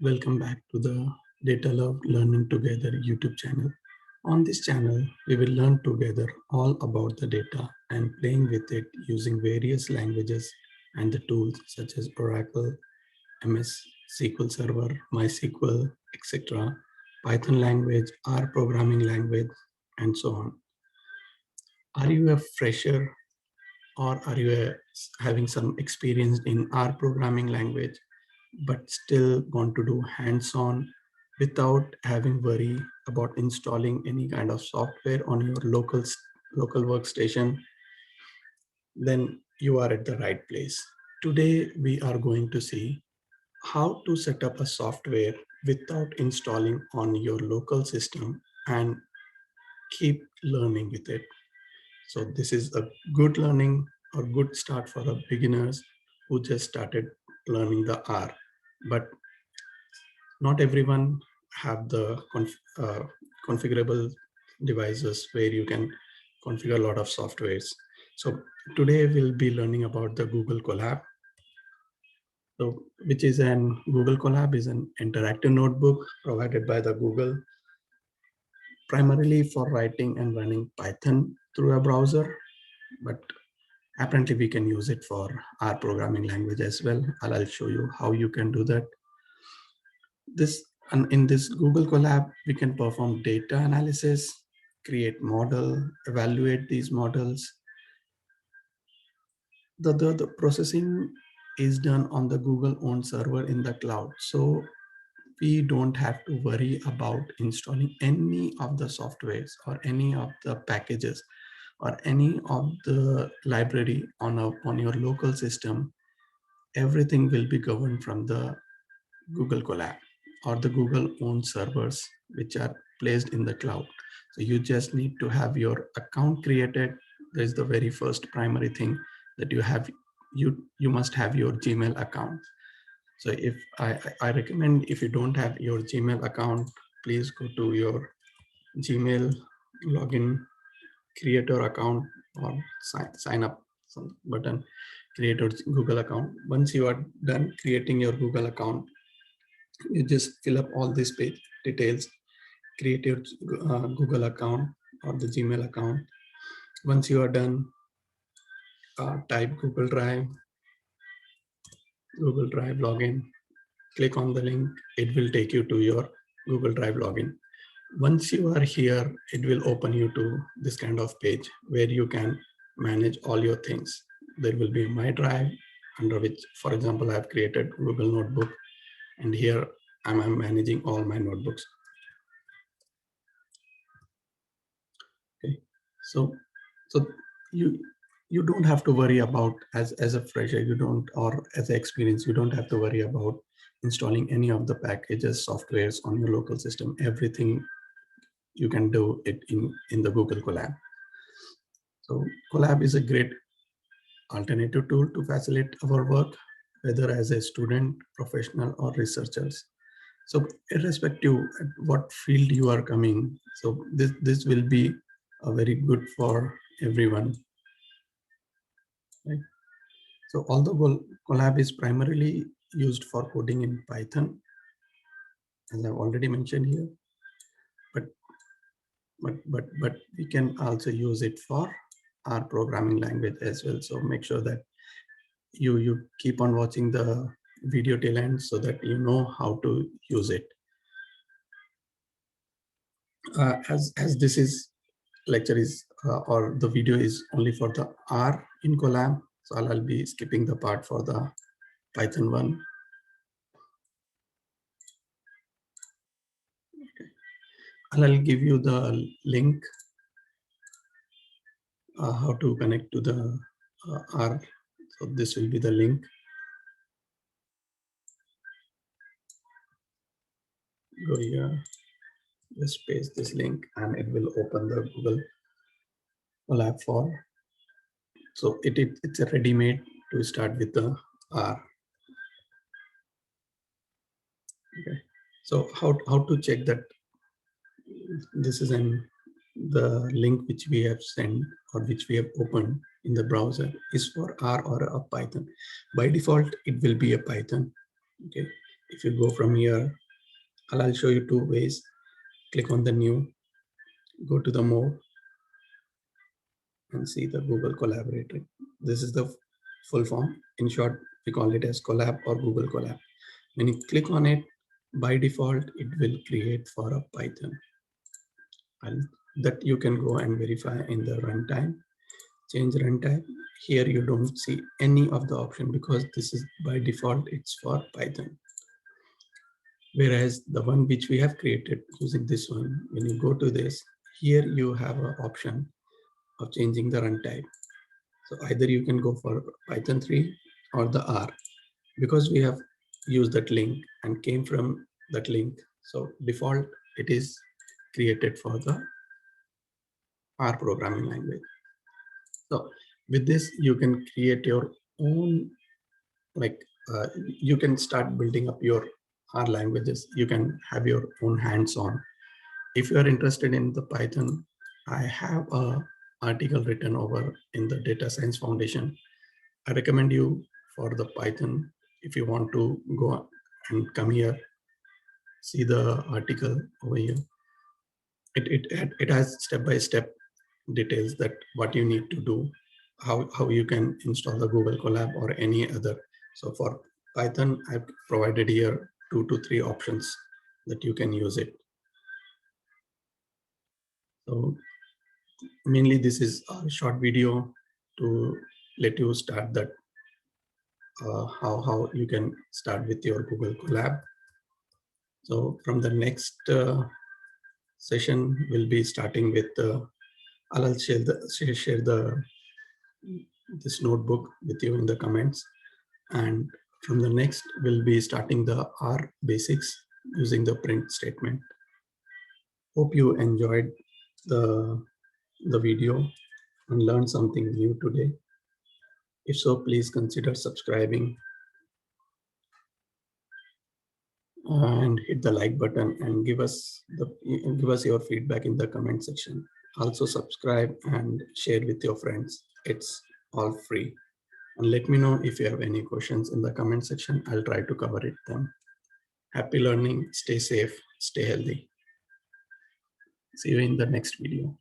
Welcome back to the Data Love Learning Together YouTube channel. On this channel, we will learn together all about the data and playing with it using various languages and the tools such as Oracle, MS SQL Server, MySQL, etc., Python language, R programming language, and so on. Are you a fresher or are you having some experience in R programming language but still want to do hands-on without having worry about installing any kind of software on your local workstation? Then you are at the right place. Today we are going to see how to set up a software without installing on your local system and keep learning with it. So this is a good learning or good start for the beginners who just started learning the R. But not everyone have the configurable devices where you can configure a lot of softwares. So today we'll be learning about the Google Colab. So which is an Google Colab is an interactive notebook provided by the Google primarily for writing and running Python through a browser, but apparently we can use it for our programming language as well. I'll show you how you can do that. In this Google Colab, we can perform data analysis, create model, evaluate these models. The processing is done on the Google owned server in the cloud. So we don't have to worry about installing any of the softwares or any of the packages or any of the library on your local system. Everything will be governed from the Google Colab or the Google owned servers, which are placed in the cloud. So you just need to have your account created. There's the very first primary thing that you have. You must have your Gmail account. So if I recommend, if you don't have your Gmail account, please go to your Gmail login, create your account, or sign up some button, create your Google account. Once you are done creating your Google account, you just fill up all these page details, create your Google account or the Gmail account. Once you are done, type Google Drive login, click on the link, it will take you to your Google Drive login. Once you are here, it will open you to this kind of page where you can manage all your things. There will be my drive, under which, for example, I have created Google Notebook, and here I'm managing all my notebooks. Okay, so you don't have to worry about as a fresher, you don't, or as an experience, you don't have to worry about installing any of the packages, softwares on your local system. Everything you can do it in the Google Colab. So Colab is a great alternative tool to facilitate our work, whether as a student, professional, or researchers. So irrespective at what field you are coming, so this will be a very good for everyone. Right? So although Colab is primarily used for coding in Python, as I've already mentioned here, but we can also use it for our programming language as well. So make sure that you keep on watching the video till end so that you know how to use it. As this is lecture is or the video is only for the R in Colab, so I'll be skipping the part for the Python one. Okay. I'll give you the link how to connect to the R. So this will be the link. Go here, just paste this link and it will open the Google Colab for. So it's a ready-made to start with the R. Okay. So how to check that this is the link which we have sent or which we have opened in the browser is for R or a Python. By default, it will be a Python. Okay. If you go from here, I'll show you two ways. Click on the new, go to the more, and see the Google Collaborator. This is the full form. In short, we call it as Colab or Google Colab. When you click on it, by default, it will create for a Python. And that you can go and verify in the runtime. Change runtime. Here you don't see any of the option because this is by default, it's for Python. Whereas the one which we have created using this one, when you go to this, here you have an option of changing the runtime. So either you can go for Python 3 or the R, because we have used that link and came from that link. So default, it is created for the R programming language. So with this, you can create your own, like you can start building up your R languages. You can have your own hands-on. If you are interested in the Python, I have a article written over in the Data Science Foundation. I recommend you for the Python. If you want to go and come here, see the article over here. It has step-by-step details that what you need to do, how you can install the Google Colab or any other. So for Python, I've provided here 2 to 3 options that you can use it. So mainly this is a short video to let you start that, how you can start with your Google Colab. So from the next session, we'll be starting with, I'll share this notebook with you in the comments. And from the next, we'll be starting the R basics using the print statement. Hope you enjoyed the video and learned something new today. If so, please consider subscribing and hit the like button and give us your feedback in the comment section. Also subscribe and share with your friends. It's all free. And let me know if you have any questions in the comment section. I'll try to cover them. Happy learning, stay safe, stay healthy. See you in the next video.